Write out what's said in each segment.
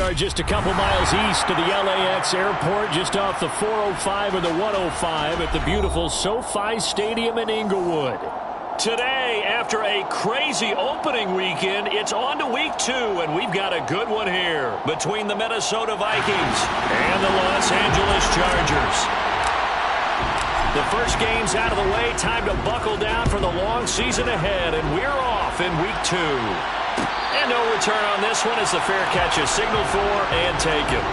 are just a couple miles east of the LAX airport, just off the 405 and the 105 at the beautiful SoFi Stadium in Inglewood. Today, after a crazy opening weekend, it's on to week 2, and we've got a good one here between the Minnesota Vikings and the Los Angeles Chargers. The first game's out of the way. Time to buckle down for the long season ahead, and we're off in week 2. And no return on this one as the fair catch is signaled for and taken.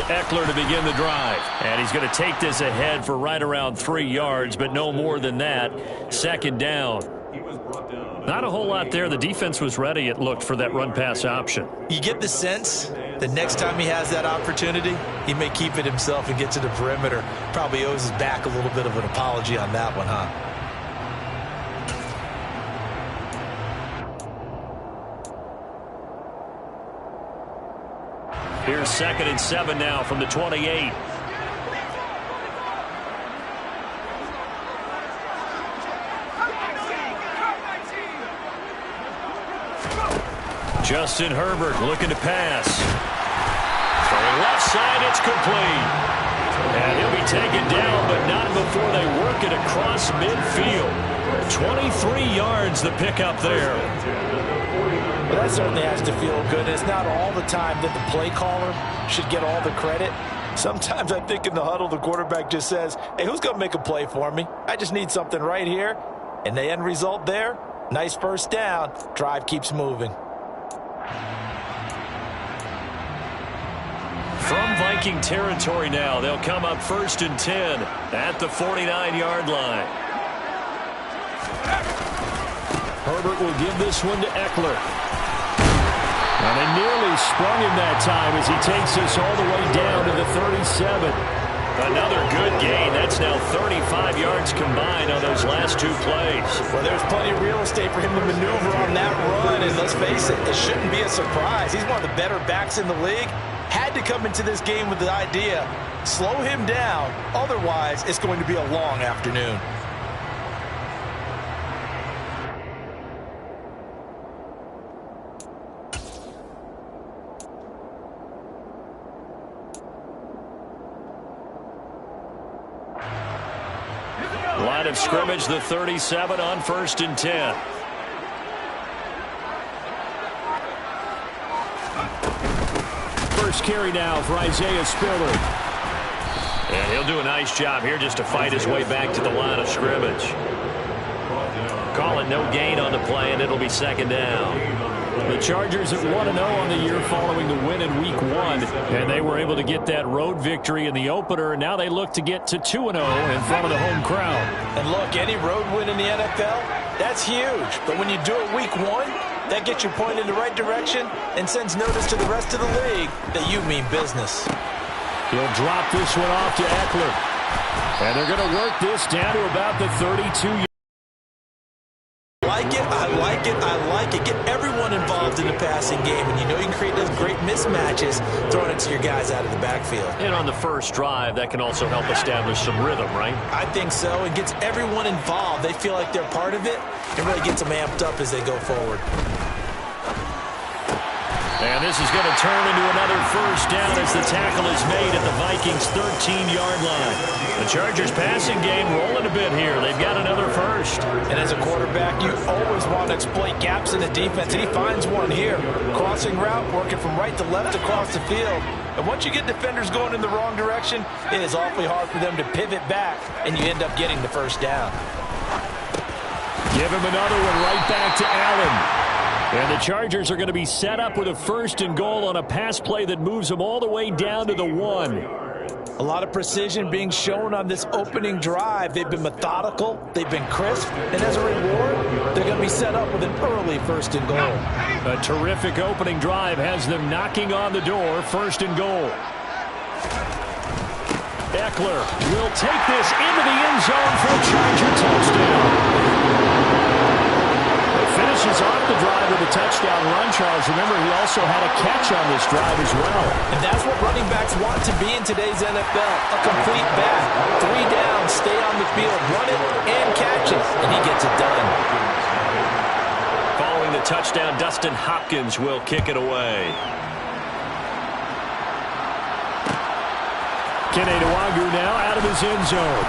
Eckler to begin the drive, and he's going to take this ahead for right around 3 yards, but no more than that. Second down. Not a whole lot there. The defense was ready, it looked, for that run-pass option. You get the sense that next time he has that opportunity, he may keep it himself and get to the perimeter. Probably owes his back a little bit of an apology on that one, huh? Here's 2nd and 7 now from the 28. Justin Herbert looking to pass. Throwing left side, it's complete. And he'll be taken down, but not before they work it across midfield. 23 yards the pickup there. Well, that certainly has to feel good. It's not all the time that the play caller should get all the credit. Sometimes I think in the huddle, the quarterback just says, hey, who's going to make a play for me? I just need something right here. And the end result there, nice first down. Drive keeps moving. From Viking territory now, they'll come up 1st and 10 at the 49-yard line. Herbert will give this one to Eckler. And they nearly sprung him that time as he takes us all the way down to the 37. Another good gain. That's now 35 yards combined on those last 2 plays. Well, there's plenty of real estate for him to maneuver on that run. And let's face it, it shouldn't be a surprise. He's one of the better backs in the league. Had to come into this game with the idea, slow him down. Otherwise, it's going to be a long afternoon. Line of scrimmage, the 37 on 1st and 10. First carry now for Isaiah Spiller. And he'll do a nice job here just to fight his way back to the line of scrimmage. Call it no gain on the play, and it'll be 2nd down. The Chargers at 1-0 on the year following the win in Week 1, and they were able to get that road victory in the opener, and now they look to get to 2-0 in front of the home crowd. And look, any road win in the NFL, that's huge. But when you do it Week 1, that gets you pointed in the right direction and sends notice to the rest of the league that you mean business. He'll drop this one off to Eckler. And they're going to work this down to about the 32. I like it. Get everyone involved in the passing game, and you know you can create those great mismatches throwing it to your guys out of the backfield. And on the first drive, that can also help establish some rhythm, right? I think so. It gets everyone involved. They feel like they're part of it. It really gets them amped up as they go forward. And this is going to turn into another first down as the tackle is made at the Vikings' 13-yard line. The Chargers passing game rolling a bit here. They've got another first. And as a quarterback, you always want to exploit gaps in the defense, and he finds one here. Crossing route, working from right to left across the field. And once you get defenders going in the wrong direction, it is awfully hard for them to pivot back, and you end up getting the first down. Give him another one right back to Allen. And the Chargers are going to be set up with a 1st and goal on a pass play that moves them all the way down to the 1. A lot of precision being shown on this opening drive. They've been methodical. They've been crisp. And as a reward, they're going to be set up with an early 1st and goal. A terrific opening drive has them knocking on the door. 1st and goal. Eckler will take this into the end zone for a Charger touchdown. He finishes off the drive with a touchdown run, Charles. Remember, he also had a catch on this drive as well. And that's what running backs want to be in today's NFL. A complete back. 3 down, stay on the field, run it, and catch it. And he gets it done. Following the touchdown, Dustin Hopkins will kick it away. Kene Nwagu now out of his end zone.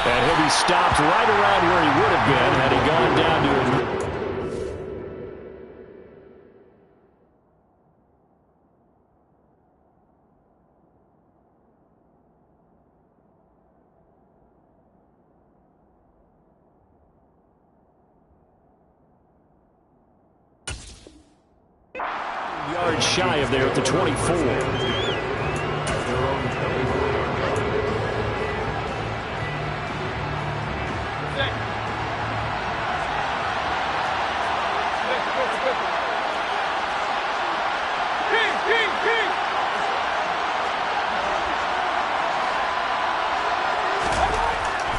And he'll be stopped right around where he would have been had he gone down to his... yards shy of there at the 24.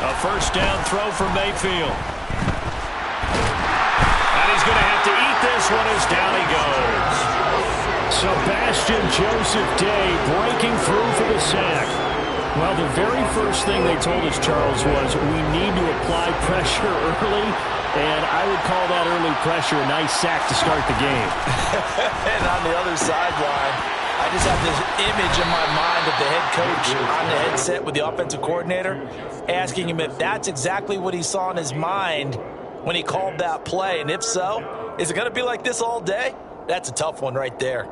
A first down throw for Mayfield. And he's going to have to eat this one as down he goes. Sebastian Joseph Day breaking through for the sack. Well, the very first thing they told us, Charles, was we need to apply pressure early, and I would call that early pressure a nice sack to start the game. And on the other sideline, I just have this image in my mind of the head coach on the headset with the offensive coordinator asking him if that's exactly what he saw in his mind when he called that play. And if so, is it going to be like this all day? That's a tough one right there.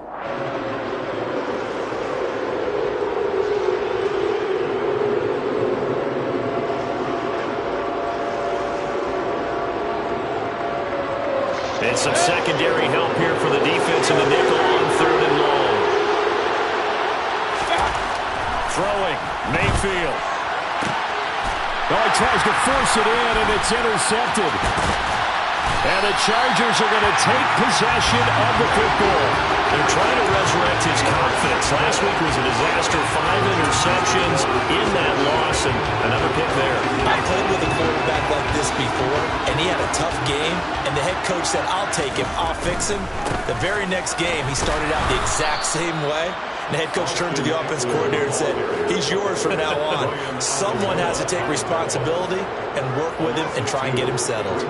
And some secondary help here for the defense in the nickel on 3rd and long. Throwing, Mayfield. Oh, he tries to force it in, and it's intercepted. And the Chargers are going to take possession of the football. They're trying to resurrect his confidence. Last week was a disaster. 5 interceptions in that loss, and another pick there. I played with a quarterback like this before, and he had a tough game, and the head coach said, I'll take him, I'll fix him. The very next game, he started out the exact same way. The head coach turned to the offense coordinator and said, he's yours from now on. Someone has to take responsibility and work with him and try and get him settled.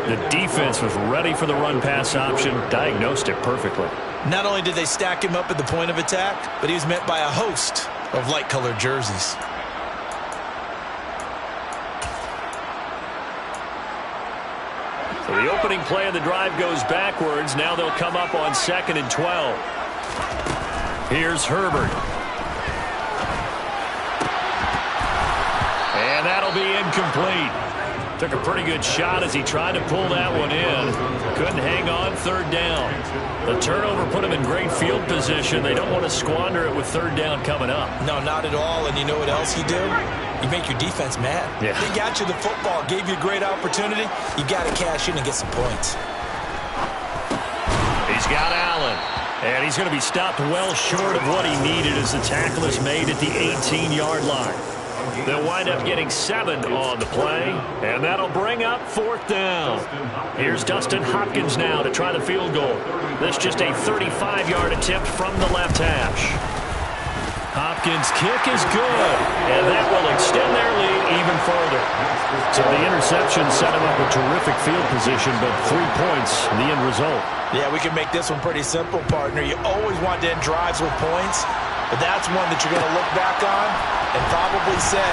The defense was ready for the run-pass option, diagnosed it perfectly. Not only did they stack him up at the point of attack, but he was met by a host of light-colored jerseys. So the opening play of the drive goes backwards. Now they'll come up on 2nd and 12. Here's Herbert. And that'll be incomplete. Took a pretty good shot as he tried to pull that one in. Couldn't hang on 3rd down. The turnover put him in great field position. They don't want to squander it with 3rd down coming up. No, not at all. And you know what else you do? You make your defense mad. Yeah. They got you the football, gave you a great opportunity. You got to cash in and get some points. He's got Allen. And he's going to be stopped well short of what he needed as the tackle is made at the 18-yard line. They'll wind up getting 7 on the play, and that'll bring up 4th down. Here's Dustin Hopkins now to try the field goal. This just a 35-yard attempt from the left hash. Hopkins' kick is good, and that will extend their lead even further. So the interception set him up a terrific field position, but 3 points, the end result. Yeah, we can make this one pretty simple, partner. You always want to end drives with points, but that's one that you're going to look back on and probably say,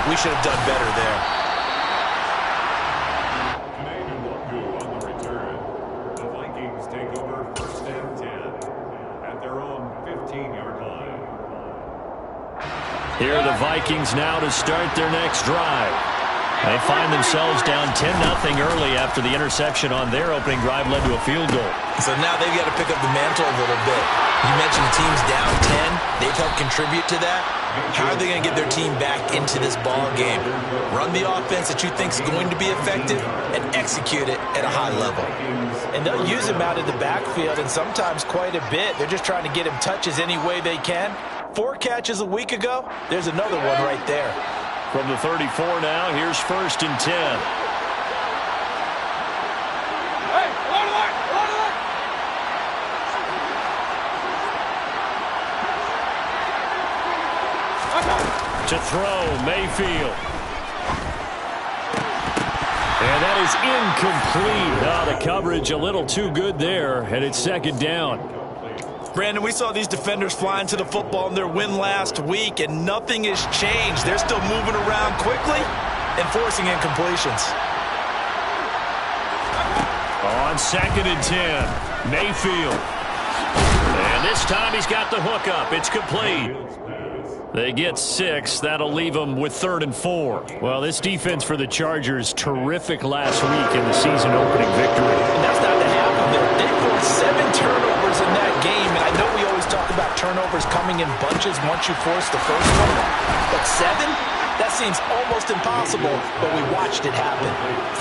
we should have done better there. On the return, the Vikings take over 1st and 10 at their own 15-yard line. Here are the Vikings now to start their next drive. They find themselves down 10-0 early after the interception on their opening drive led to a field goal. So now they've got to pick up the mantle a little bit. You mentioned teams down 10. They've helped contribute to that. How are they going to get their team back into this ball game? Run the offense that you think is going to be effective and execute it at a high level. And they'll use him out of the backfield, and sometimes quite a bit. They're just trying to get him touches any way they can. 4 catches a week ago. There's another one right there. From the 34 now, here's 1st and 10. To throw, Mayfield. And that is incomplete. Oh, the coverage a little too good there, and it's 2nd down. Brandon, we saw these defenders flying to the football in their win last week, and nothing has changed. They're still moving around quickly and forcing incompletions. On 2nd and 10, Mayfield. And this time he's got the hook up. It's complete. They get 6. That'll leave them with 3rd and 4. Well, this defense for the Chargers, terrific last week in the season opening victory. And that's not the half of it. They forced 7 turnovers in that game. And I know we always talk about turnovers coming in bunches once you force the first one. But 7? That seems almost impossible, but we watched it happen.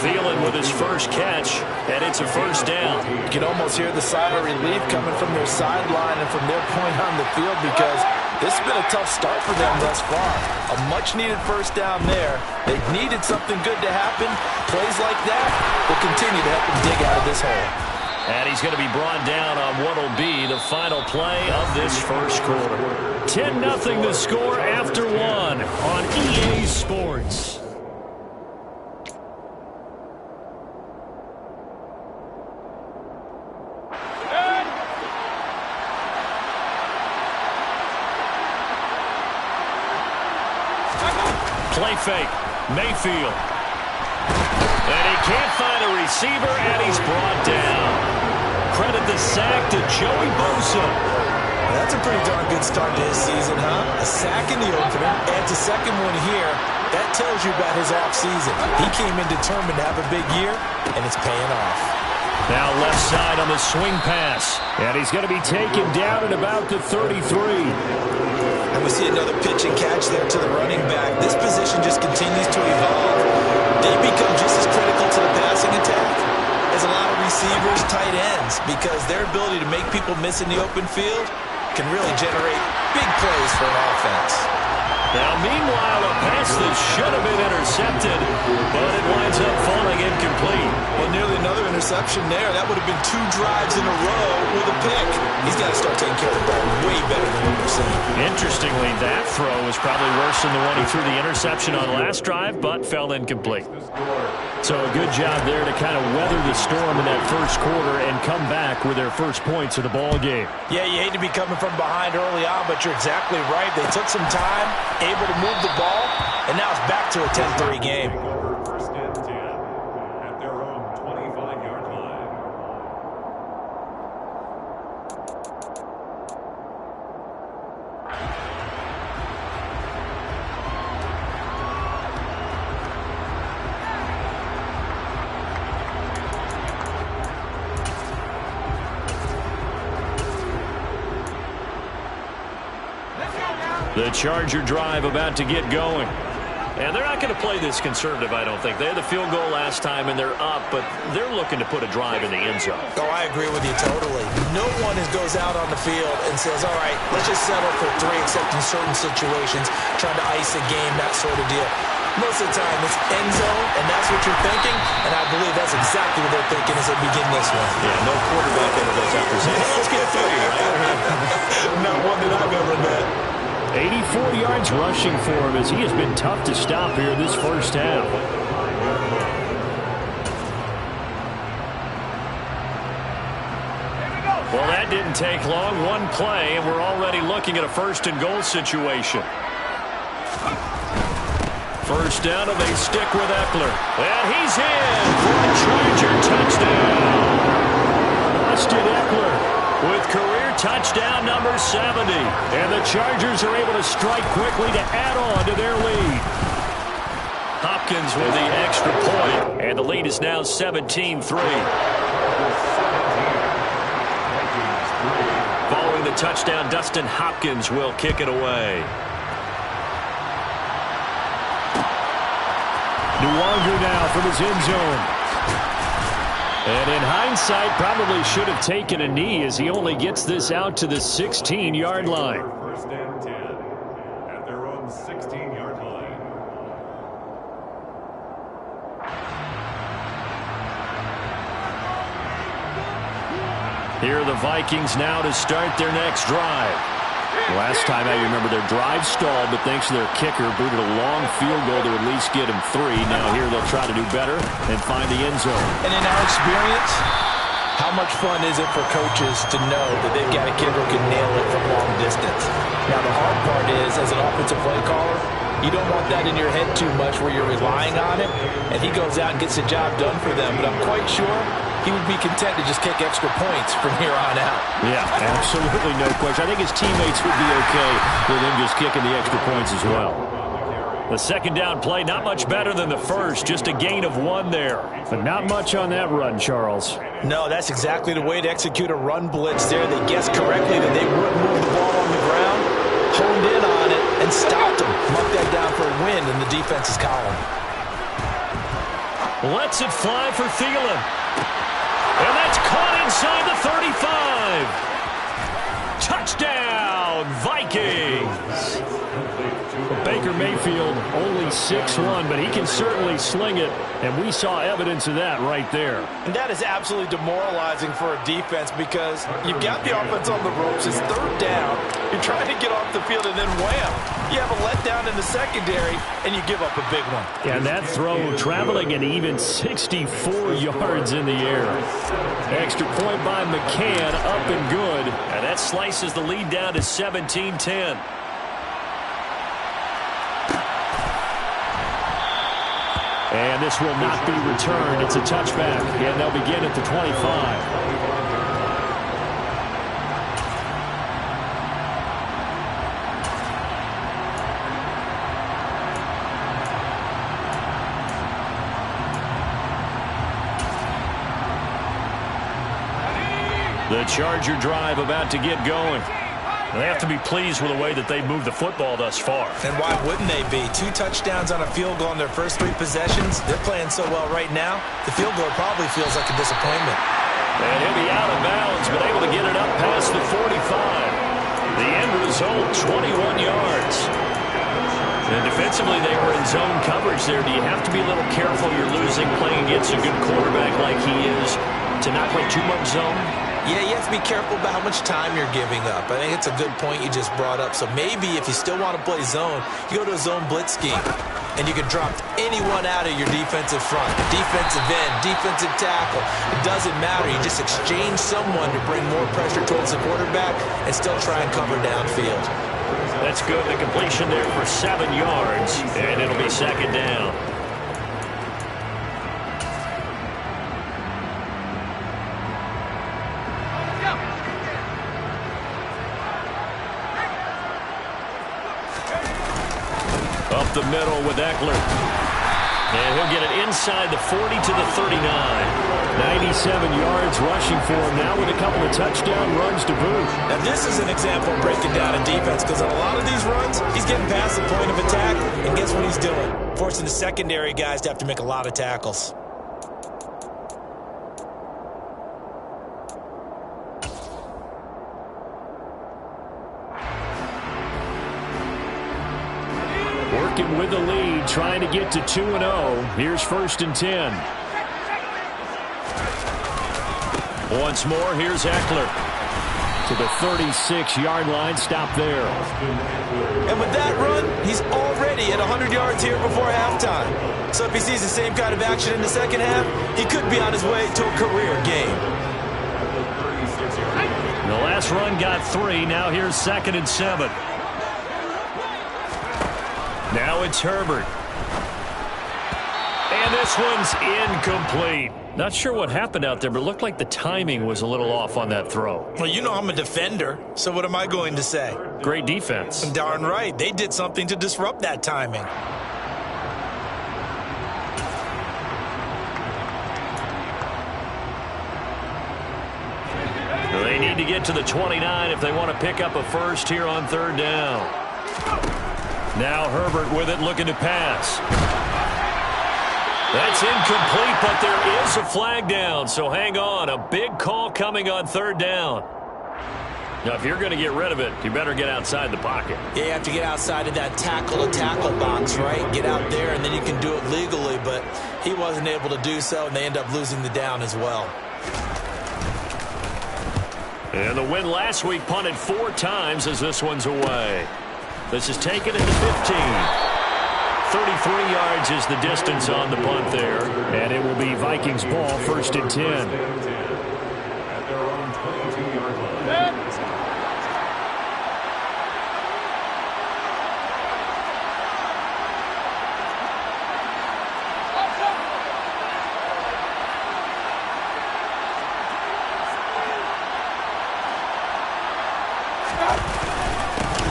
Thielen with his first catch, and it's a 1st down. You can almost hear the sigh of relief coming from their sideline and from their point on the field, because this has been a tough start for them thus far. A much-needed 1st down there. They've needed something good to happen. Plays like that will continue to help them dig out of this hole. And he's going to be brought down on what will be the final play of this first quarter. 10-0 the score after 1 on EA Sports. Play fake. Mayfield. And he can't find a receiver, and he's brought down. Credit the sack to Joey Bosa. Well, that's a pretty darn good start to his season, huh? A sack in the opener, adds a second one here. That tells you about his offseason. He came in determined to have a big year, and it's paying off. Now left side on the swing pass. And he's going to be taken down at about the 33. And we see another pitch and catch there to the running back. This position just continues to evolve. They become just as critical to the passing attack as a lot of receivers, tight ends, because their ability to make people miss in the open field can really generate big plays for an offense. Now, meanwhile, a pass that should have been intercepted, but it winds up falling incomplete. Well, nearly another interception there. That would have been 2 drives in a row with a pick. He's got to start taking care of the ball way better than what we're seeing. Interestingly, that throw was probably worse than the one he threw the interception on last drive, but fell incomplete. So a good job there to kind of weather the storm in that first quarter and come back with their first points of the ball game. Yeah, you hate to be coming from behind early on, but you're exactly right. They took some time, able to move the ball, and now it's back to a 10-3 game. 1st and 10 at their own 25-yard line. The Charger drive about to get going. And they're not going to play this conservative, I don't think. They had the field goal last time, and they're up, but they're looking to put a drive in the end zone. Oh, I agree with you totally. No one goes out on the field and says, all right, let's just settle for 3, except in certain situations, trying to ice a game, that sort of deal. Most of the time, it's end zone, and that's what you're thinking, and I believe that's exactly what they're thinking as they begin this one. Yeah, no quarterback ever goes out there saying, let's get 30, right? Not one that I've ever met. 84 yards rushing for him as he has been tough to stop here this first half. Well, that didn't take long. One play, and we're already looking at a 1st and goal situation. First down, and they stick with Eckler. And he's in for a Charger touchdown. Austin Eckler with career touchdown number 70. And the Chargers are able to strike quickly to add on to their lead. Hopkins with the extra point, and the lead is now 17-3. Following the touchdown, Dustin Hopkins will kick it away. Nwangu now from his end zone. And in hindsight, probably should have taken a knee as he only gets this out to the 16-yard line. First and 10 at their own 16-yard line. Here are the Vikings now to start their next drive. Last time I remember their drive stalled, but thanks to their kicker, booted a long field goal to at least get him 3. Now here they'll try to do better and find the end zone. And in our experience, how much fun is it for coaches to know that they've got a kid who can nail it from long distance? Now the hard part is, as an offensive play caller, you don't want that in your head too much where you're relying on him, and he goes out and gets the job done for them. But I'm quite sure he would be content to just kick extra points from here on out. Yeah, absolutely no question. I think his teammates would be okay with him just kicking the extra points as well. The second down play, not much better than the first, just a gain of 1 there. But not much on that run, Charles. No, that's exactly the way to execute a run blitz there. They guessed correctly that they would move the ball on the ground, honed in on it, and stopped him. Marked that down for a win in the defense's column. Lets it fly for Thielen. And that's caught inside the 35. Touchdown, Vikings. Baker Mayfield only 6'1", but he can certainly sling it, and we saw evidence of that right there. And that is absolutely demoralizing for a defense because you've got the offense on the ropes. It's third down. You're trying to get off the field, and then wham, you have a letdown in the secondary, and you give up a big one. And that throw traveling an even 64 yards in the air. Extra point by McCann, up and good. And that slices the lead down to 17-10. And this will not be returned. It's a touchback, and they'll begin at the 25. The Charger drive about to get going. They have to be pleased with the way that they moved the football thus far. And why wouldn't they be? 2 touchdowns on a field goal in their first 3 possessions. They're playing so well right now, the field goal probably feels like a disappointment. And he'll be out of bounds, but able to get it up past the 45. The end result, 21 yards. And defensively, they were in zone coverage there. Do you have to be a little careful you're losing playing against a good quarterback like he is to not play too much zone? Yeah, you have to be careful about how much time you're giving up. I think it's a good point you just brought up. So maybe if you still want to play zone, you go to a zone blitz scheme, and you can drop anyone out of your defensive front, defensive end, defensive tackle. It doesn't matter. You just exchange someone to bring more pressure towards the quarterback and still try and cover downfield. That's good. The completion there for 7 yards, and it'll be second down. Up the middle with Eckler. And he'll get it inside the 40 to the 39. 97 yards rushing for him now with a couple of touchdown runs to boot. Now this is an example of breaking down a defense because on a lot of these runs, he's getting past the point of attack, and guess what he's doing? Forcing the secondary guys to have to make a lot of tackles. Working with the lead, trying to get to 2-0. Here's 1st and 10. Once more, here's Eckler. To the 36-yard line, stop there. And with that run, he's already at 100 yards here before halftime. So if he sees the same kind of action in the second half, he could be on his way to a career game. The last run got 3. Now here's 2nd and 7. Now it's Herbert. And this one's incomplete. Not sure what happened out there, but it looked like the timing was a little off on that throw. Well, you know I'm a defender, so what am I going to say? Great defense. Darn right. They did something to disrupt that timing. get to the 29 if they want to pick up a first here on third down. Now Herbert with it, looking to pass. That's incomplete, but there is a flag down, so hang on. A big call coming on third down. Now, if you're going to get rid of it, you better get outside the pocket. Yeah, you have to get outside of that tackle-to-tackle box, right? Get out there, and then you can do it legally, but he wasn't able to do so, and they end up losing the down as well. And the win last week punted 4 times as this one's away. This is taken at the 15. 33 yards is the distance on the punt there, and it will be Vikings ball, 1st and 10. At their own 22-yard line.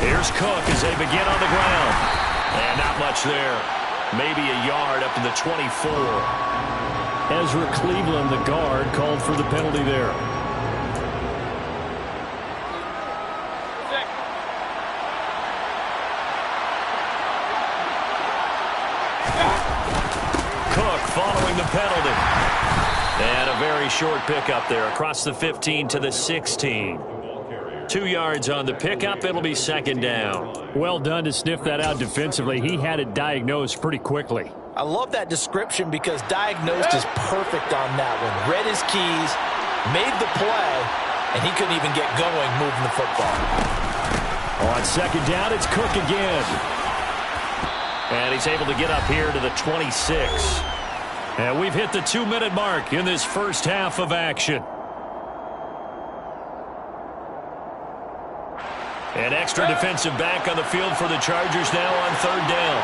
Here's Cook as they begin on the ground. And not much there. Maybe a yard up to the 24. Ezra Cleveland, the guard, called for the penalty there. Cook following the penalty. And a very short pickup there across the 15 to the 16. 2 yards on the pickup. It'll be 2nd down. Well done to sniff that out defensively. He had it diagnosed pretty quickly. I love that description because diagnosed is perfect on that one. Read his keys, made the play, and he couldn't even get going moving the football. On 2nd down, it's Cook again. And he's able to get up here to the 26. And we've hit the 2-minute mark in this first half of action. An extra defensive back on the field for the Chargers now on 3rd down.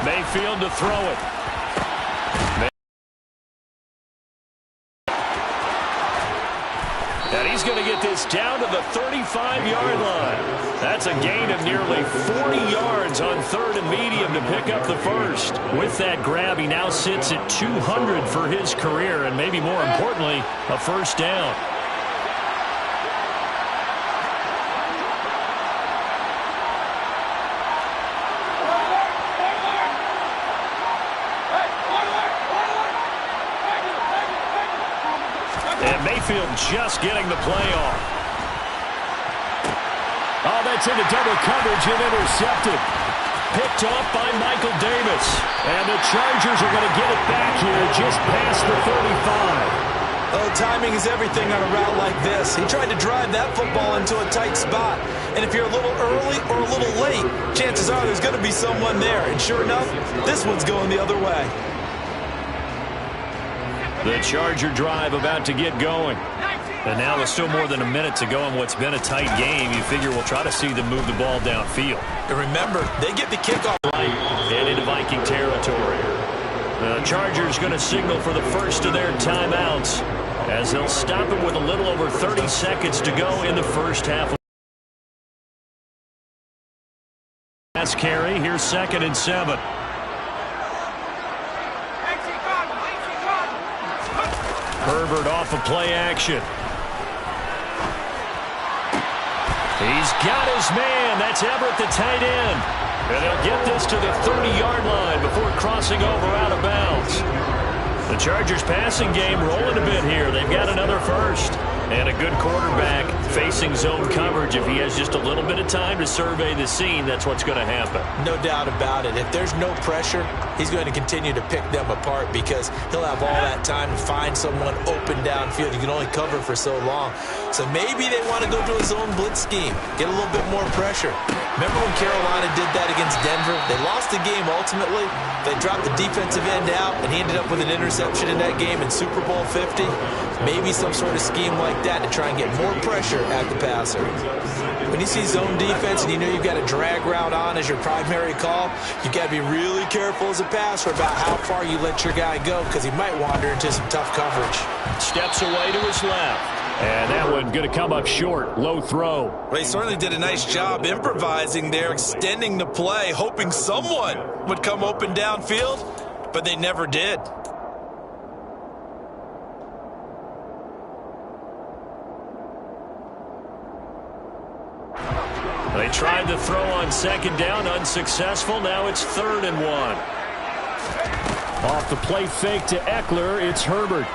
Mayfield to throw it. And he's going to get this down to the 35-yard line. That's a gain of nearly 40 yards on 3rd and medium to pick up the first. With that grab, he now sits at 200 for his career, and maybe more importantly, a first down. And Mayfield just getting the play off. Oh, that's into double coverage and intercepted. Picked off by Michael Davis. And the Chargers are going to get it back here just past the 35. Oh, timing is everything on a route like this. He tried to drive that football into a tight spot. And if you're a little early or a little late, chances are there's going to be someone there. And sure enough, this one's going the other way. The Charger drive about to get going. And now there's still more than a minute to go in what's been a tight game. You figure we'll try to see them move the ball downfield. And remember, they get the kickoff right and into Viking territory. The Chargers going to signal for the first of their timeouts as they'll stop it with a little over 30 seconds to go in the first half. Pass carry. Here's 2nd and 7. Herbert off of play action. He's got his man. That's Everett, the tight end. And he'll get this to the 30-yard line before crossing over out of bounds. The Chargers passing game rolling a bit here. They've got another first. And a good quarterback facing zone coverage. If he has just a little bit of time to survey the scene, that's what's going to happen. No doubt about it. If there's no pressure, he's going to continue to pick them apart because he'll have all that time to find someone open downfield. You can only cover for so long. So maybe they want to go to a zone blitz scheme, get a little bit more pressure. Remember when Carolina did that against Denver? They lost the game ultimately. They dropped the defensive end out, and he ended up with an interception in that game in Super Bowl 50. Maybe some sort of scheme like that to try and get more pressure at the passer. When you see zone defense and you know you've got a drag route on as your primary call, you've got to be really careful as a passer about how far you let your guy go because he might wander into some tough coverage. Steps away to his left. And that one going to come up short. Low throw. Well, he certainly did a nice job improvising there, extending the play, hoping someone would come open downfield. but they never did. They tried to throw on second down, unsuccessful. Now it's 3rd and 1. Off the play fake to Eckler, it's Herbert.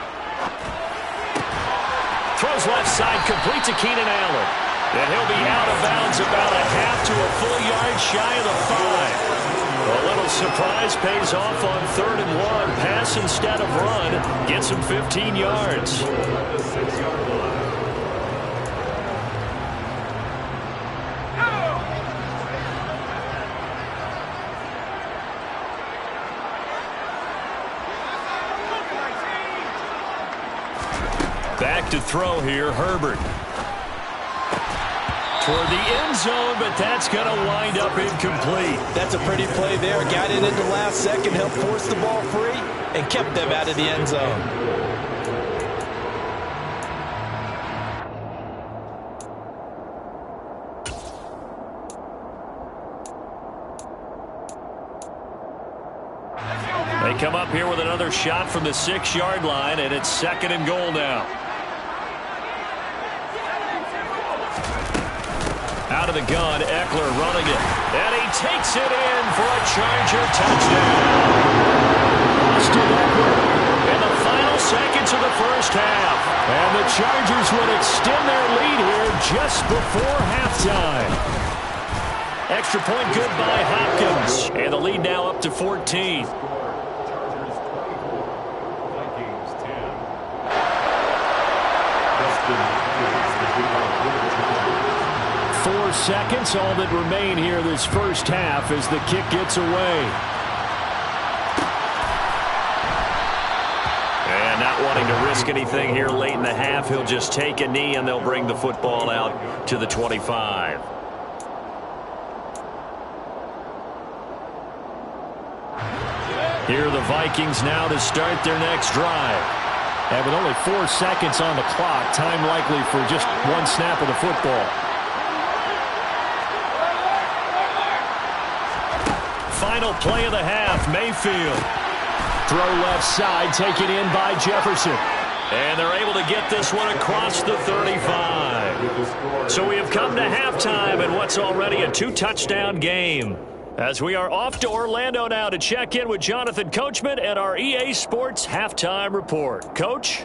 Throws left side, complete to Keenan Allen. And he'll be out of bounds about a half to a full yard shy of the 5. A little surprise pays off on 3rd and 1. Pass instead of run. Gets him 15 yards. Back to throw here, Herbert. Toward the end zone, but that's going to wind up incomplete. That's a pretty play there. Got it in the last second, helped force the ball free, and kept them out of the end zone. They come up here with another shot from the 6-yard line, and it's 2nd and goal now. Out of the gun, Eckler running it. And he takes it in for a Charger touchdown. Austin Eckler in the final seconds of the first half. And the Chargers would extend their lead here just before halftime. Extra point good by Hopkins. And the lead now up to 14. Chargers 24, Vikings 10. 4 seconds, all that remain here this first half as the kick gets away. And not wanting to risk anything here late in the half, he'll just take a knee and they'll bring the football out to the 25. Here are the Vikings now to start their next drive. And with only 4 seconds on the clock, time likely for just one snap of the football. Final play of the half, Mayfield. Throw left side, taken in by Jefferson. And they're able to get this one across the 35. So we have come to halftime in what's already a 2-touchdown game. As we are off to Orlando now to check in with Jonathan Coachman and our EA Sports Halftime Report. Coach?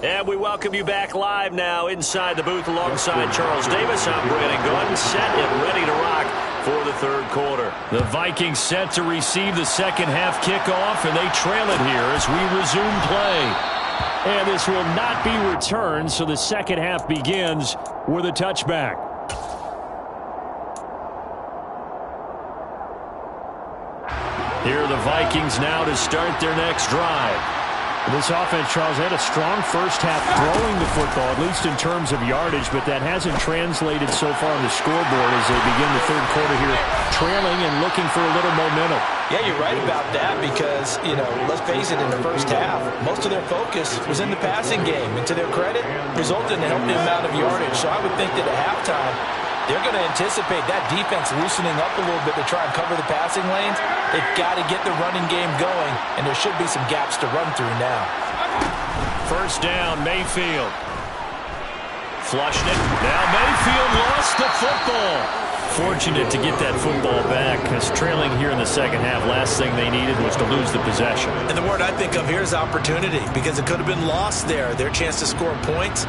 And we welcome you back live now inside the booth alongside Charles Davis. I'm Brandon Gordon, set and ready to rock for the third quarter. The Vikings set to receive the second half kickoff, and they trail it here as we resume play. And this will not be returned, so the second half begins with a touchback. Here are the Vikings now to start their next drive. This offense, Charles, had a strong first half throwing the football, at least in terms of yardage, but that hasn't translated so far on the scoreboard as they begin the third quarter here, trailing and looking for a little momentum. Yeah, you're right about that because, let's face it, in the first half, most of their focus was in the passing game. And to their credit, resulted in a healthy amount of yardage. So I would think that at halftime, they're going to anticipate that defense loosening up a little bit to try and cover the passing lanes. They've got to get the running game going, and there should be some gaps to run through now. First down, Mayfield. Flushed it. Now Mayfield lost the football. Fortunate to get that football back because trailing here in the second half, last thing they needed was to lose the possession. And the word I think of here is opportunity because it could have been lost there. Their chance to score points.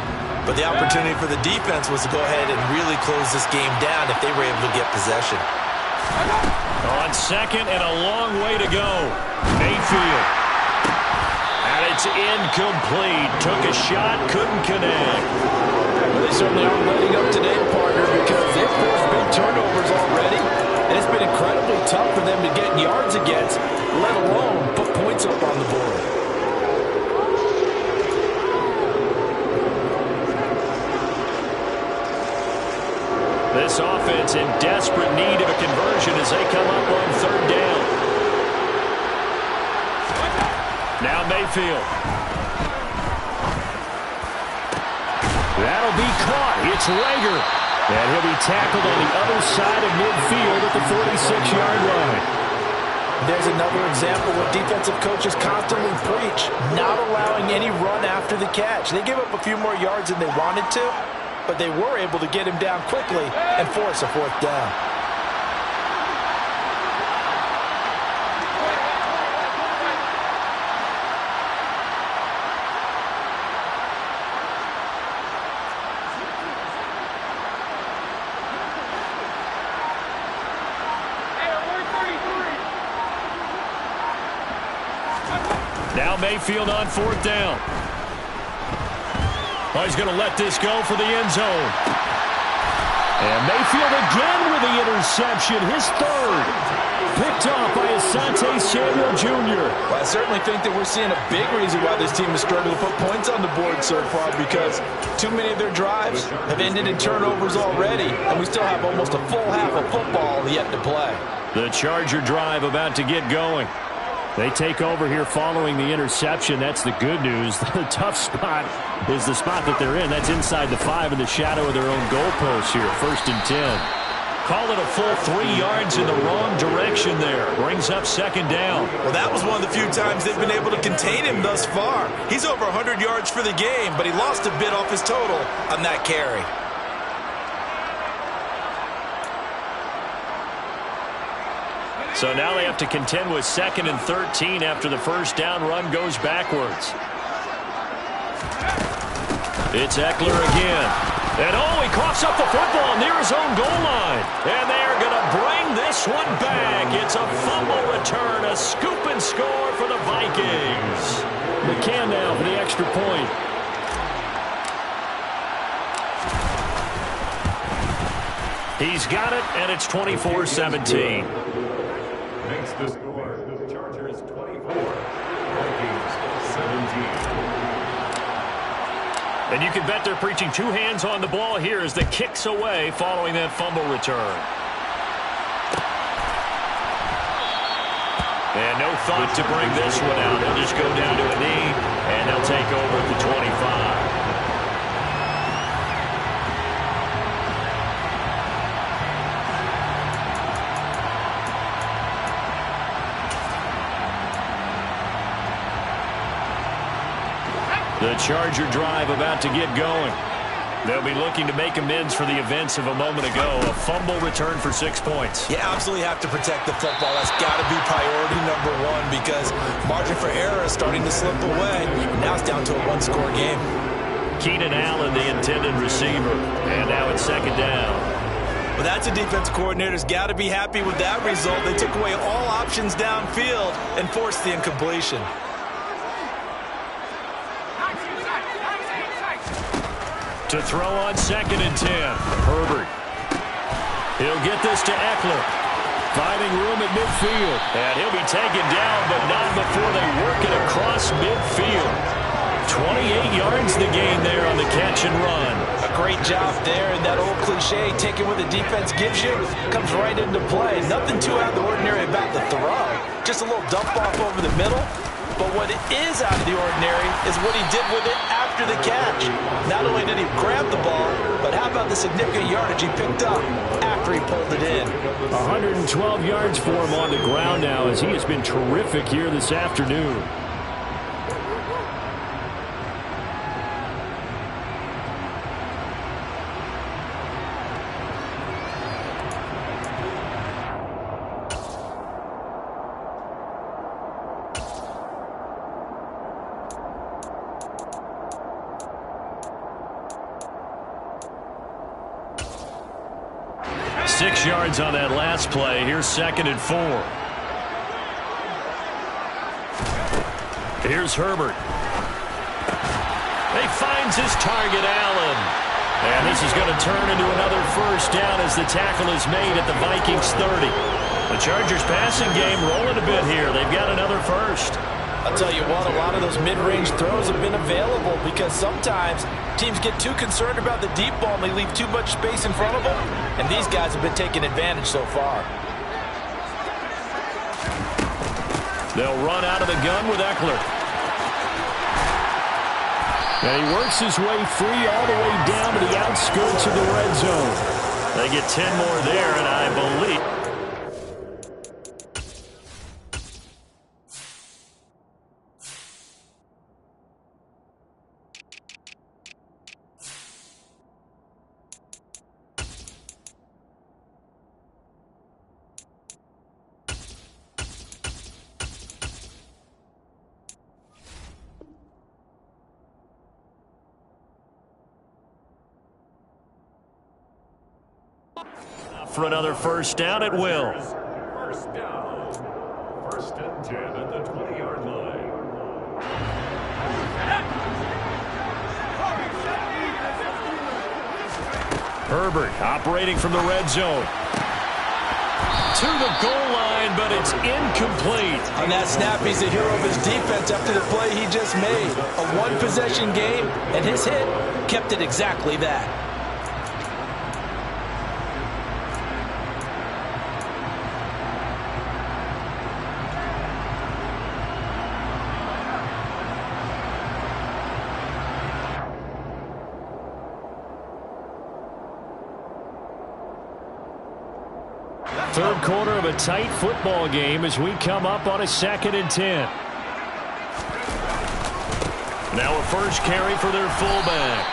But the opportunity for the defense was to go ahead and really close this game down if they were able to get possession. On second and a long way to go. Mayfield. And it's incomplete. Took a shot, couldn't connect. Well, they certainly aren't letting up today, partner, because they've forced big turnovers already. And it's been incredibly tough for them to get yards against, let alone put points up on the board. This offense in desperate need of a conversion as they come up on third down. Now Mayfield. That'll be caught. It's Rager. And he'll be tackled on the other side of midfield at the 46-yard line. There's another example where defensive coaches constantly preach not allowing any run after the catch. They gave up a few more yards than they wanted to, but they were able to get him down quickly and force a fourth down. Now Mayfield on fourth down. Oh, he's going to let this go for the end zone. And Mayfield again with the interception, his third. Picked off by Asante Samuel Jr. Well, I certainly think that we're seeing a big reason why this team has struggled to put points on the board so far, because too many of their drives have ended in turnovers already, and we still have almost a full half of football yet to play. The Charger drive about to get going. They take over here following the interception. That's the good news. The tough spot is the spot that they're in. That's inside the 5 in the shadow of their own goalpost here. 1st and 10. Call it a full 3 yards in the wrong direction there. Brings up 2nd down. Well, that was one of the few times they've been able to contain him thus far. He's over 100 yards for the game, but he lost a bit off his total on that carry. So now they have to contend with 2nd and 13 after the first down run goes backwards. It's Eckler again. And oh, he coughs up the football near his own goal line. And they are going to bring this one back. It's a fumble return, a scoop and score for the Vikings. McCann now for the extra point. He's got it, and it's 24-17. Makes the score. The Chargers 24. Vikings 17. And you can bet they're preaching 2 hands on the ball here as the kicks away following that fumble return. And no thought to bring this one out. They'll just go down to a knee, and they'll take over at the 25. The Charger drive about to get going. They'll be looking to make amends for the events of a moment ago. A fumble return for 6 points. You absolutely have to protect the football. That's got to be priority number 1 because margin for error is starting to slip away. Now it's down to a 1-score game. Keenan Allen, the intended receiver. And now it's 2nd down. Well, that's a defense coordinator's got to be happy with that result. They took away all options downfield and forced the incompletion. To throw on 2nd and 10. Herbert. He'll get this to Eckler. Finding room at midfield. And he'll be taken down, but not before they work it across midfield. 28 yards the gain there on the catch and run. A great job there, and that old cliche, taking what the defense gives you, comes right into play. Nothing too out of the ordinary about the throw. Just a little dump off over the middle. But what is out of the ordinary is what he did with it after the catch. Not only did he grab the ball, but how about the significant yardage he picked up after he pulled it in. 112 yards for him on the ground now as he has been terrific here this afternoon. Yards on that last play. Here's 2nd and 4. Here's Herbert. He finds his target, Allen. And this is going to turn into another first down as the tackle is made at the Vikings 30. The Chargers passing game rolling a bit here. They've got another first. I'll tell you what, a lot of those mid-range throws have been available because sometimes teams get too concerned about the deep ball and they leave too much space in front of them, and these guys have been taking advantage so far. They'll run out of the gun with Eckler. And he works his way free all the way down to the outskirts of the red zone. They get 10 more there, and I believe... For another first down, it will. First down. First and 10 at the 20-yard line. Herbert operating from the red zone. To the goal line, but it's incomplete. On that snap, he's the hero of his defense after the play he just made. A one-possession game, and his hit kept it exactly that. Third quarter of a tight football game as we come up on a 2nd and 10. Now a first carry for their fullback.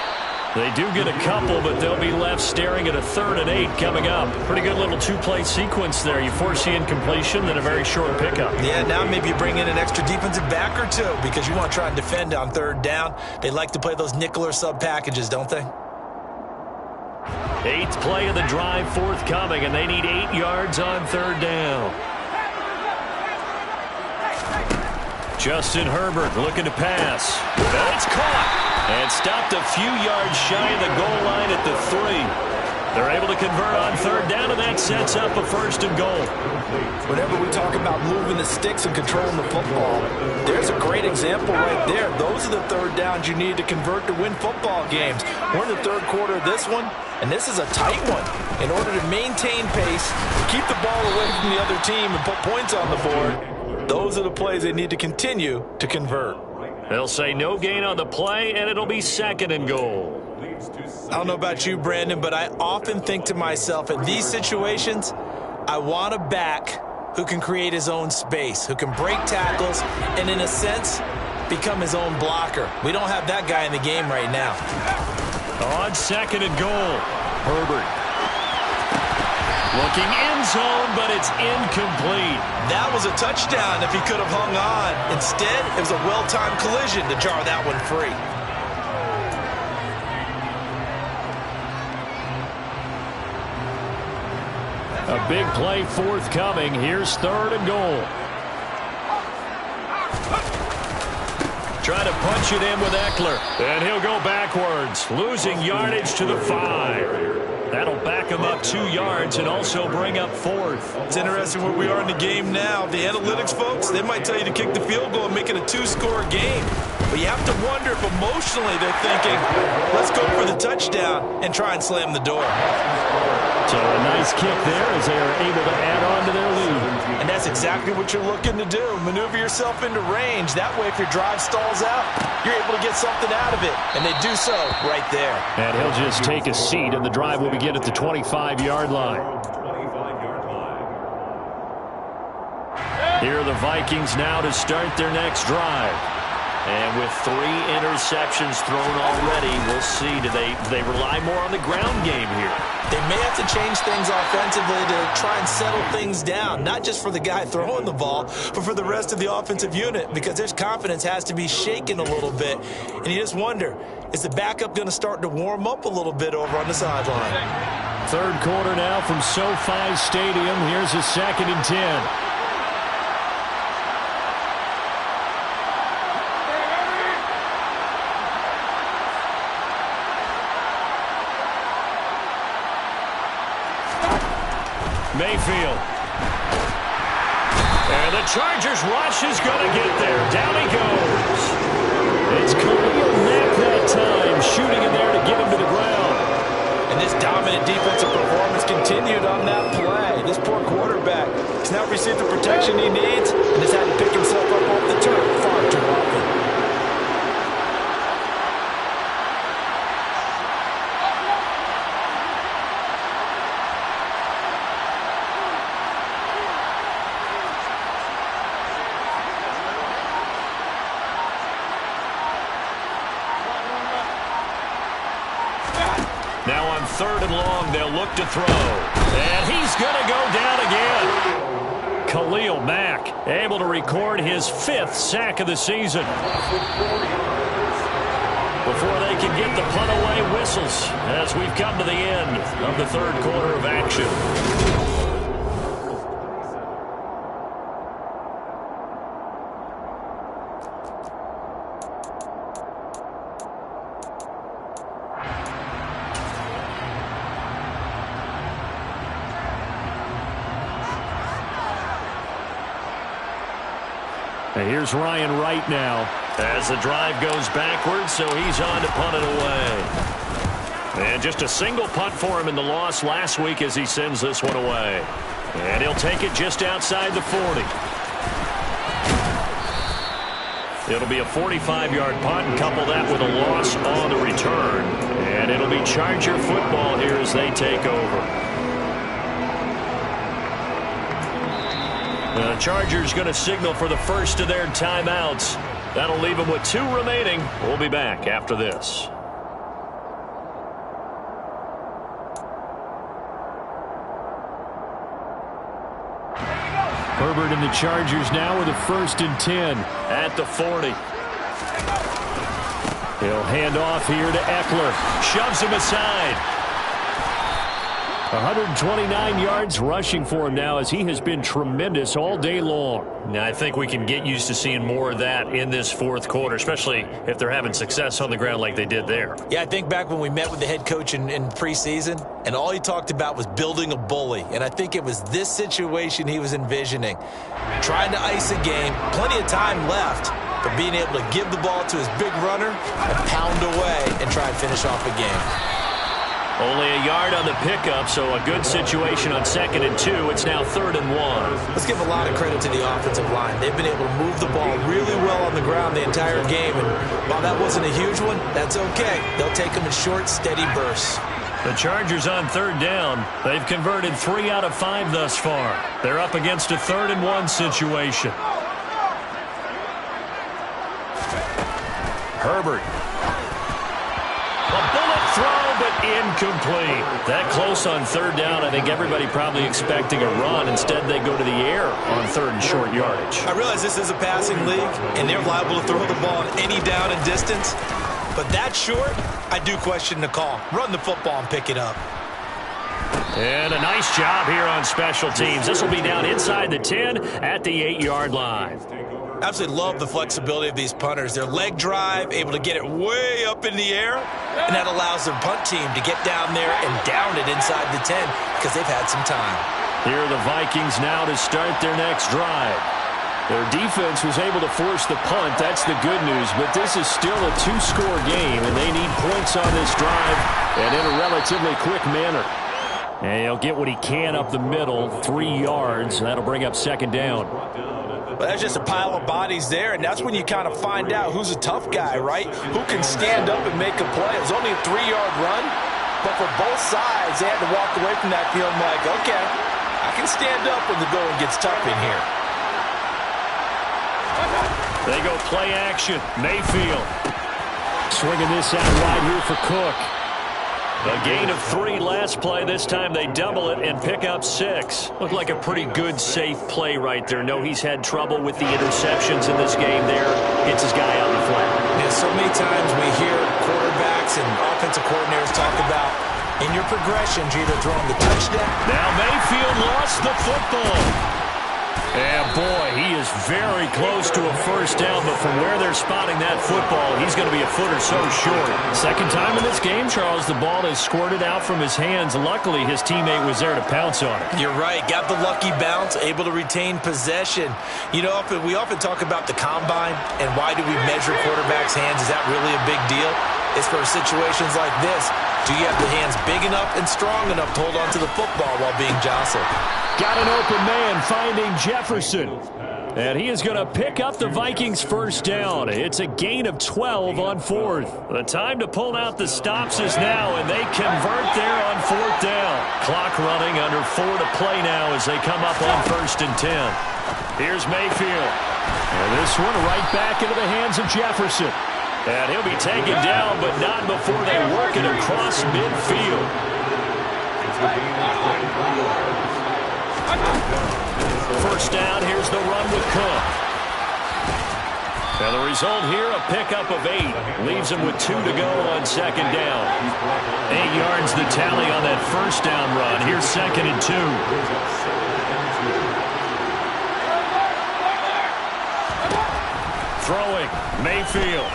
They do get a couple, but they'll be left staring at a 3rd and 8 coming up. Pretty good little two-play sequence there. You force the incompletion, then a very short pickup. Yeah, now maybe you bring in an extra defensive back or two because you want to try and defend on 3rd down. They like to play those nickel or sub packages, don't they? 8th play of the drive forthcoming, and they need 8 yards on 3rd down. Justin Herbert looking to pass. And it's caught. And stopped a few yards shy of the goal line at the 3. They're able to convert on 3rd down, and that sets up a 1st and goal. Whenever we talk about moving the sticks and controlling the football, there's a great example right there. Those are the 3rd downs you need to convert to win football games. We're in the 3rd quarter of this one, and this is a tight one. In order to maintain pace, keep the ball away from the other team, and put points on the board, those are the plays they need to continue to convert. They'll say no gain on the play, and it'll be 2nd and goal. I don't know about you, Brandon, but I often think to myself, in these situations, I want a back who can create his own space, who can break tackles, and in a sense, become his own blocker. We don't have that guy in the game right now. On 2nd and goal, Herbert. Looking end zone, but it's incomplete. That was a touchdown if he could have hung on. Instead, it was a well-timed collision to jar that one free. A big play forthcoming. Here's 3rd and goal. Trying to punch it in with Eckler. And he'll go backwards, losing yardage to the 5. That'll back him up 2 yards and also bring up 4th. It's interesting where we are in the game now. The analytics folks, they might tell you to kick the field goal and make it a 2-score game. But you have to wonder if emotionally they're thinking, let's go for the touchdown and try and slam the door. So a nice kick there as they are able to add on to their lead. And that's exactly what you're looking to do. Maneuver yourself into range. That way, if your drive stalls out, you're able to get something out of it. And they do so right there. And he'll just take a seat, and the drive will begin at the 25-yard line. Here are the Vikings now to start their next drive. And with 3 interceptions thrown already, we'll see. Do they rely more on the ground game here? They may have to change things offensively to try and settle things down, not just for the guy throwing the ball, but for the rest of the offensive unit, because their confidence has to be shaken a little bit. And you just wonder, is the backup going to start to warm up a little bit over on the sideline? 3rd quarter now from SoFi Stadium. Here's a 2nd and 10. Mayfield. And the Chargers rush is going to get there. Down he goes. It's Khalil Mack that time, shooting in there to get him to the ground. And this dominant defensive performance continued on that play. This poor quarterback has now received the protection he needs and has had to pick himself up off the turf far too often. Now on 3rd and long, they'll look to throw. And he's going to go down again. Khalil Mack able to record his 5th sack of the season. Before they can get the punt away, whistles as we've come to the end of the 3rd quarter of action. And here's Ryan Wright now as the drive goes backwards, so he's on to punt it away. And just a single punt for him in the loss last week as he sends this one away. And he'll take it just outside the 40. It'll be a 45-yard punt and couple that with a loss on the return. And it'll be Charger football here as they take over. The Chargers going to signal for the first of their timeouts. That'll leave them with 2 remaining. We'll be back after this. Herbert and the Chargers now with a 1st and 10 at the 40. He'll hand off here to Eckler. Shoves him aside. 129 yards rushing for him now as he has been tremendous all day long. Now, I think we can get used to seeing more of that in this 4th quarter, especially if they're having success on the ground like they did there. Yeah, I think back when we met with the head coach in preseason, and all he talked about was building a bully. And I think it was this situation he was envisioning. Trying to ice a game, plenty of time left, but being able to give the ball to his big runner and pound away and try and finish off a game. Only a yard on the pickup, so a good situation on 2nd and 2. It's now 3rd and 1. Let's give a lot of credit to the offensive line. They've been able to move the ball really well on the ground the entire game. And while that wasn't a huge one, that's okay. They'll take them in short, steady bursts. The Chargers on 3rd down. They've converted 3 out of 5 thus far. They're up against a 3rd and 1 situation. Herbert. Throw, but incomplete. That close on 3rd down. I think everybody probably expecting a run. Instead, they go to the air on 3rd and short yardage. I realize this is a passing league, and they're liable to throw the ball on any down and distance. But that short, I do question the call. Run the football and pick it up. And a nice job here on special teams. This will be down inside the 10 at the 8-yard line. Absolutely love the flexibility of these punters. Their leg drive, able to get it way up in the air, and that allows their punt team to get down there and down it inside the 10 because they've had some time. Here are the Vikings now to start their next drive. Their defense was able to force the punt. That's the good news, but this is still a 2-score game, and they need points on this drive and in a relatively quick manner. And he'll get what he can up the middle, 3 yards, and that'll bring up 2nd down. But that's just a pile of bodies there, and that's when you kind of find out who's a tough guy, right? Who can stand up and make a play. It was only a 3-yard run, but for both sides, they had to walk away from that feeling like, okay, I can stand up when the going gets tough in here. They go play action. Mayfield swinging this out wide here for Cook. A gain of 3 last play. This time they double it and pick up 6. Looked like a pretty good, safe play right there. No, he's had trouble with the interceptions in this game there. Gets his guy out in the flat. Yeah, so many times we hear quarterbacks and offensive coordinators talk about in your progressions, you're either throwing the touchdown. Now Mayfield lost the football. And boy, he is very close to a 1st down, but from where they're spotting that football, he's going to be a foot or so short. 2nd time in this game, Charles, the ball has squirted out from his hands. Luckily, his teammate was there to pounce on it. You're right. Got the lucky bounce, able to retain possession. You know, we often talk about the combine and why do we measure quarterbacks' hands. Is that really a big deal? It's for situations like this. Do you have the hands big enough and strong enough to hold on to the football while being jostled? Got an open man finding Jefferson. And he is going to pick up the Vikings' 1st down. It's a gain of 12 on 4th. The time to pull out the stops is now, and they convert there on 4th down. Clock running under 4 to play now as they come up on 1st and 10. Here's Mayfield. And this one right back into the hands of Jefferson. And he'll be taken down, but not before they work it across midfield. First down, here's the run with Cook. And the result here, a pickup of 8. Leaves him with 2 to go on second down. 8 yards the tally on that first down run. Here's second and 2. Throwing, Mayfield.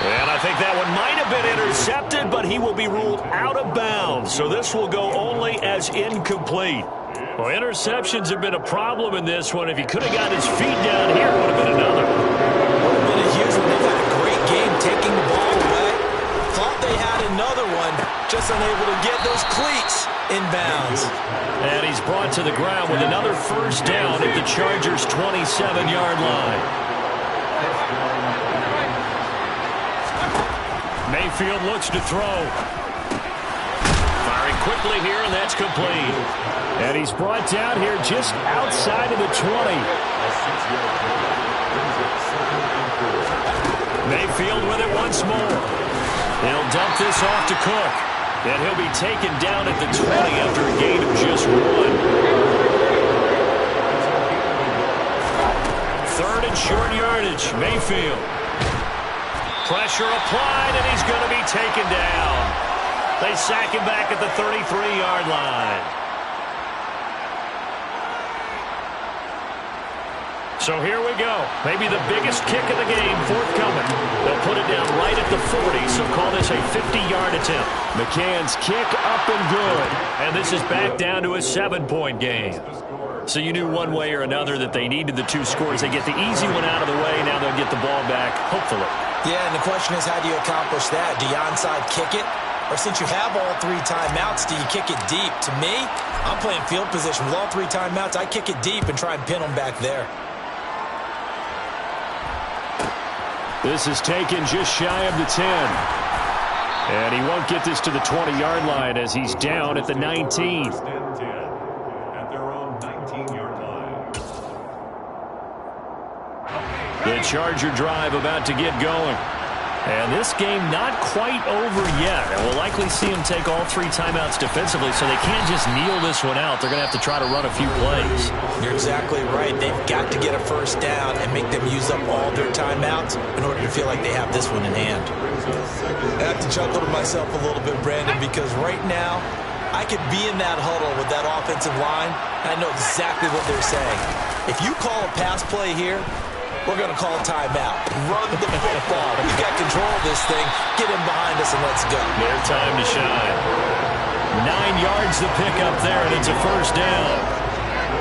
And I think that one might have been intercepted, but he will be ruled out of bounds. So this will go only as incomplete. Well, interceptions have been a problem in this one. If he could have got his feet down here, it would have been another. Would have been a huge one. They've had a great game taking the ball away. Thought they had another one, just unable to get those cleats in bounds. And he's brought to the ground with another first down at the Chargers' 27-yard line. Mayfield looks to throw. Firing quickly here, and that's complete. And he's brought down here just outside of the 20. Mayfield with it once more. He'll dump this off to Cook. And he'll be taken down at the 20 after a gain of just 1. Third and short yardage. Mayfield. Pressure applied, and he's going to be taken down. They sack him back at the 33-yard line. So here we go. Maybe the biggest kick of the game forthcoming. They'll put it down right at the 40, so call this a 50-yard attempt. McCann's kick up and good. And this is back down to a 7-point game. So you knew one way or another that they needed the 2 scores. They get the easy one out of the way. Now they'll get the ball back, hopefully. Yeah, and the question is, how do you accomplish that? Do you onside kick it? Or since you have all 3 timeouts, do you kick it deep? To me, I'm playing field position. With all 3 timeouts, I kick it deep and try and pin them back there. This is taken just shy of the 10. And he won't get this to the 20-yard line as he's down at the 19. At their own 19-yard line. The Charger drive about to get going. And this game not quite over yet. And we'll likely see him take all 3 timeouts defensively, so they can't just kneel this one out. They're going to have to try to run a few plays. You're exactly right. They've got to get a first down and make them use up all their timeouts in order to feel like they have this one in hand. I have to chuckle to myself a little bit, Brandon, because right now I could be in that huddle with that offensive line, and I know exactly what they're saying. If you call a pass play here, we're going to call a timeout. Run the football. We got control of this thing. Get him behind us and let's go. Their time to shine. 9 yards the pickup there, and it's a first down.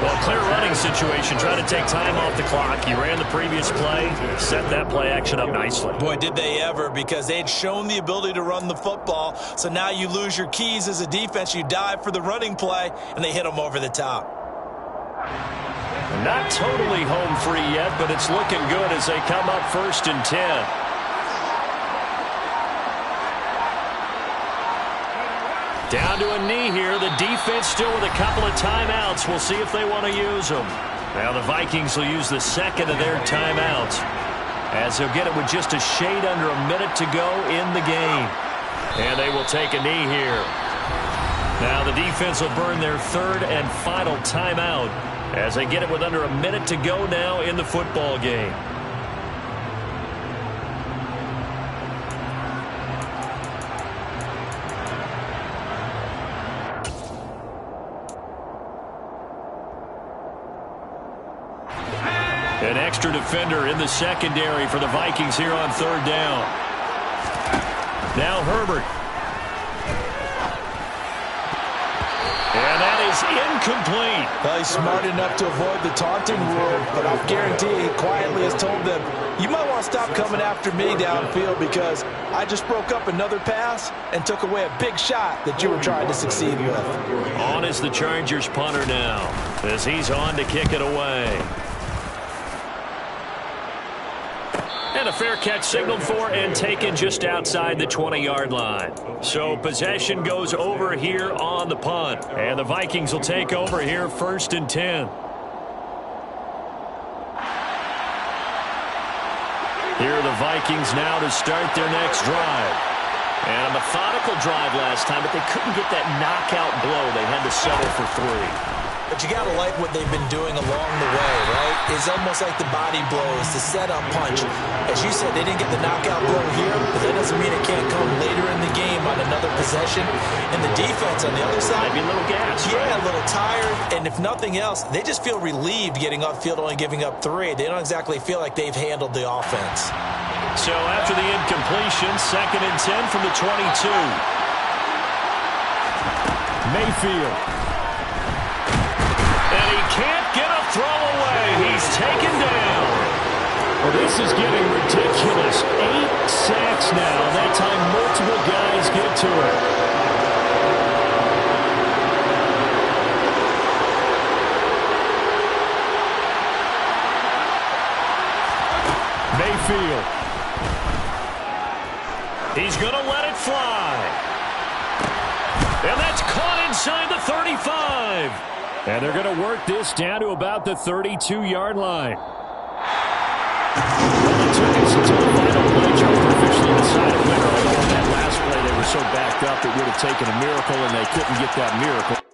Well, clear running situation. Trying to take time off the clock. He ran the previous play. Set that play action up nicely. Boy, did they ever, because they'd shown the ability to run the football. So now you lose your keys as a defense. You dive for the running play, and they hit them over the top. Not totally home free yet, but it's looking good as they come up 1st and 10. Down to a knee here. The defense still with a couple of timeouts. We'll see if they want to use them. Now the Vikings will use the second of their timeouts, as he'll get it with just a shade under a minute to go in the game. And they will take a knee here. Now the defense will burn their 3rd and final timeout, as they get it with under a minute to go now in the football game. An extra defender in the secondary for the Vikings here on 3rd down. Now Herbert. And that is incomplete. Well, he's smart enough to avoid the taunting rule, but I'll guarantee he quietly has told them, you might want to stop coming after me downfield because I just broke up another pass and took away a big shot that you were trying to succeed with. On is the Chargers punter now, as he's on to kick it away. And a fair catch signaled for and taken just outside the 20-yard line. So possession goes over here on the punt. And the Vikings will take over here 1st and 10. Vikings now to start their next drive. And a methodical drive last time, but they couldn't get that knockout blow. They had to settle for 3. But you got to like what they've been doing along the way, right? It's almost like the body blows, the setup punch. As you said, they didn't get the knockout blow here, but that doesn't mean it can't come later in the game on another possession. And the defense on the other side, maybe a little gas. Yeah, right? a little tired. And if nothing else, they just feel relieved getting upfield, only giving up 3. They don't exactly feel like they've handled the offense. So after the incompletion, 2nd and 10 from the 22. Mayfield. And he can't get a throw away. He's taken down. Well, this is getting ridiculous. 8 sacks now. That time multiple guys get to it. Mayfield. He's going to let it fly. And that's caught inside the 35. And they're going to work this down to about the 32-yard line. Well, it took us until the final play to officially decide a winner. Although on that last play, they were so backed up, it would have taken a miracle, and they couldn't get that miracle.